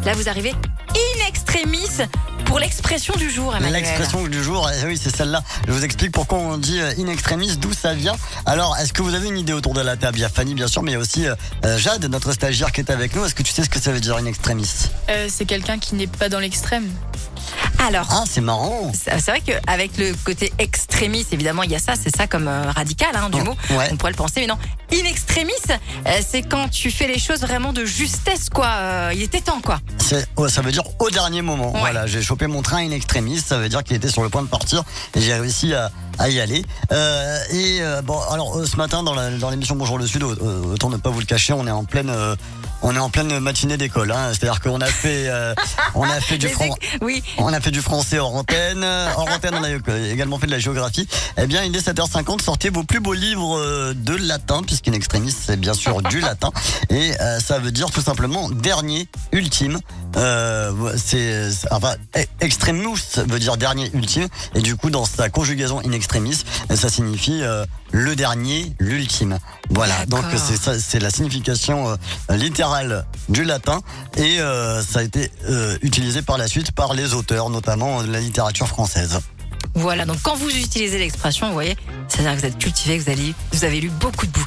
Là, vous arrivez in extremis pour l'expression du jour, Emmanuel. L'expression du jour, oui, c'est celle-là. Je vous explique pourquoi on dit in extremis, d'où ça vient. Alors, est-ce que vous avez une idée autour de la table? Il y a Fanny, bien sûr, mais il y a aussi Jade, notre stagiaire qui est avec nous. Est-ce que tu sais ce que ça veut dire in extremis? C'est quelqu'un qui n'est pas dans l'extrême. Alors, Ah, c'est marrant. c'est vrai qu'avec le côté extrémiste, évidemment, il y a ça, c'est ça comme radical du mot. Ouais. On pourrait le penser, mais non. In extremis, c'est quand tu fais les choses vraiment de justesse, quoi. Il était temps, quoi. Ça veut dire au dernier moment. Ouais. Voilà, j'ai chopé mon train in extremis, ça veut dire qu'il était sur le point de partir et j'ai réussi à y aller. Bon, alors ce matin dans l'émission Bonjour le Sud, autant ne pas vous le cacher, on est en pleine matinée d'école. C'est-à-dire qu'on a fait, Oui. on a fait du français hors antenne. Hors antenne, on a également fait de la géographie. Eh bien, il est 7h50. Sortez vos plus beaux livres de latin, puisqu'in extremis, c'est bien sûr du latin. Et ça veut dire tout simplement dernier, ultime. Extremus veut dire dernier, ultime. Et du coup, dans sa conjugaison in extremis, ça signifie le dernier, l'ultime. Voilà. D'accord. Donc, c'est la signification littérale du latin. Et ça a été utilisé par la suite par les auteurs, notamment de la littérature française. Voilà, donc quand vous utilisez l'expression, vous voyez, c'est-à-dire que vous êtes cultivé, que vous avez lu beaucoup de bouquins.